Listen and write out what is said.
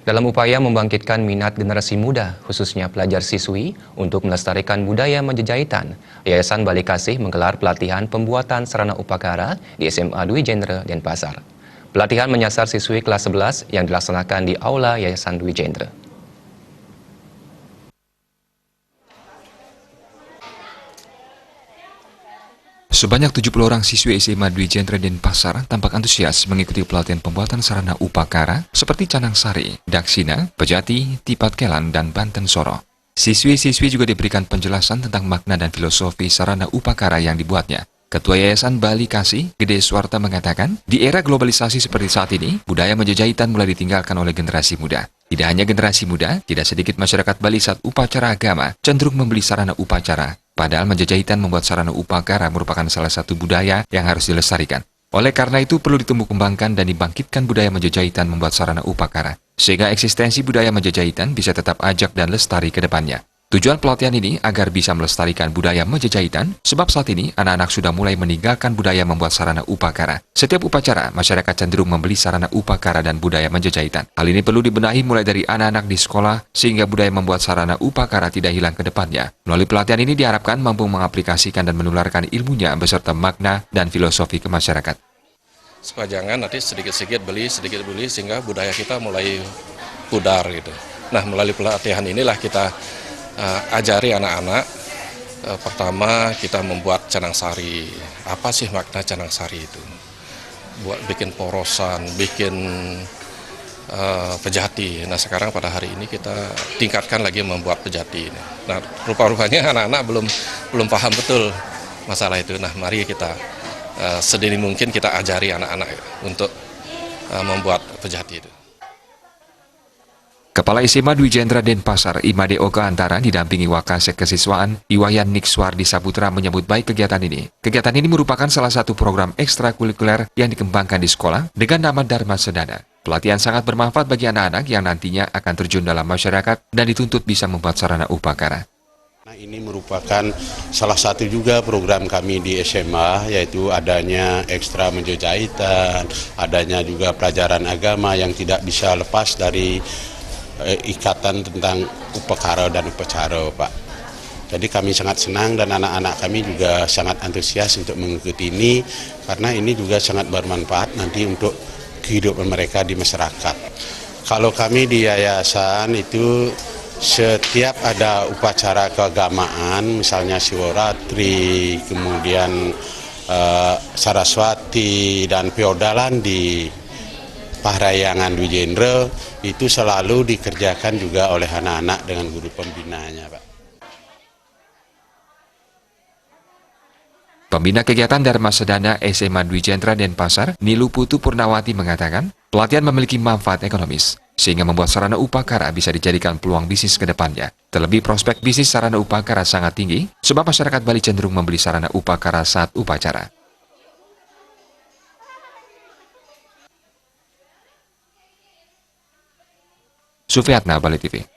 Dalam upaya membangkitkan minat generasi muda, khususnya pelajar siswi, untuk melestarikan budaya Menjejahitan, Yayasan Balik Kasih menggelar pelatihan pembuatan sarana upakara di SMA Dwi Jendra, Denpasar. Pelatihan menyasar siswi kelas 11 yang dilaksanakan di Aula Yayasan Dwi Jendra. Sebanyak 70 orang siswi SMA Dwi Jendra Denpasar tampak antusias mengikuti pelatihan pembuatan sarana upakara seperti canang sari, daksina, pejati, tipat kelan, dan banten soro. Siswi-siswi juga diberikan penjelasan tentang makna dan filosofi sarana upakara yang dibuatnya. Ketua Yayasan Bali Kasih, Gede Suwarta mengatakan, di era globalisasi seperti saat ini, budaya Menjejahitan mulai ditinggalkan oleh generasi muda. Tidak hanya generasi muda, tidak sedikit masyarakat Bali saat upacara agama cenderung membeli sarana upacara. Padahal Menjejahitan membuat sarana upakara merupakan salah satu budaya yang harus dilestarikan. Oleh karena itu perlu ditumbuh kembangkan dan dibangkitkan budaya Menjejahitan membuat sarana upakara, sehingga eksistensi budaya Menjejahitan bisa tetap ajak dan lestari ke depannya. Tujuan pelatihan ini agar bisa melestarikan budaya Menjejahitan, sebab saat ini anak-anak sudah mulai meninggalkan budaya membuat sarana upakara. Setiap upacara, masyarakat cenderung membeli sarana upakara dan budaya Menjejahitan. Hal ini perlu dibenahi mulai dari anak-anak di sekolah, sehingga budaya membuat sarana upakara tidak hilang ke depannya. Melalui pelatihan ini diharapkan mampu mengaplikasikan dan menularkan ilmunya beserta makna dan filosofi ke masyarakat. Supaya jangan nanti sedikit-sedikit beli, sehingga budaya kita mulai pudar gitu. Nah, melalui pelatihan inilah kita ajari anak-anak. Pertama kita membuat canang sari. Apa sih makna canang sari itu? Buat bikin porosan, bikin pejati. Nah, sekarang pada hari ini kita tingkatkan lagi membuat pejati ini. Nah, rupa-rupanya anak-anak belum paham betul masalah itu. Nah, mari kita sedini mungkin kita ajari anak-anak untuk membuat pejati itu. Kepala SMA Dwi Jendra Denpasar, Imade Oka Antara, didampingi Wakasek Kesiswaan, Iwayan Nikswardi Saputra menyambut baik kegiatan ini. Kegiatan ini merupakan salah satu program ekstrakurikuler yang dikembangkan di sekolah dengan nama Dharma Sedana. Pelatihan sangat bermanfaat bagi anak-anak yang nantinya akan terjun dalam masyarakat dan dituntut bisa membuat sarana upakara. Nah, ini merupakan salah satu juga program kami di SMA, yaitu adanya ekstra Menjejahitan, adanya juga pelajaran agama yang tidak bisa lepas dari ikatan tentang upakara dan upacara, Pak. Jadi kami sangat senang dan anak-anak kami juga sangat antusias untuk mengikuti ini, karena ini juga sangat bermanfaat nanti untuk kehidupan mereka di masyarakat. Kalau kami di yayasan itu setiap ada upacara keagamaan, misalnya Siworatri, kemudian Saraswati dan Peodalan di Parahyangan Dwi Jendra, itu selalu dikerjakan juga oleh anak-anak dengan guru pembinanya, Pak. Pembina kegiatan Dharma Sedana SMA Dwi Jendra Denpasar, Nilu Putu Purnawati mengatakan, pelatihan memiliki manfaat ekonomis, sehingga membuat sarana upakara bisa dijadikan peluang bisnis ke depannya. Terlebih prospek bisnis sarana upakara sangat tinggi, sebab masyarakat Bali cenderung membeli sarana upakara saat upacara. Sufiatna, Bali TV.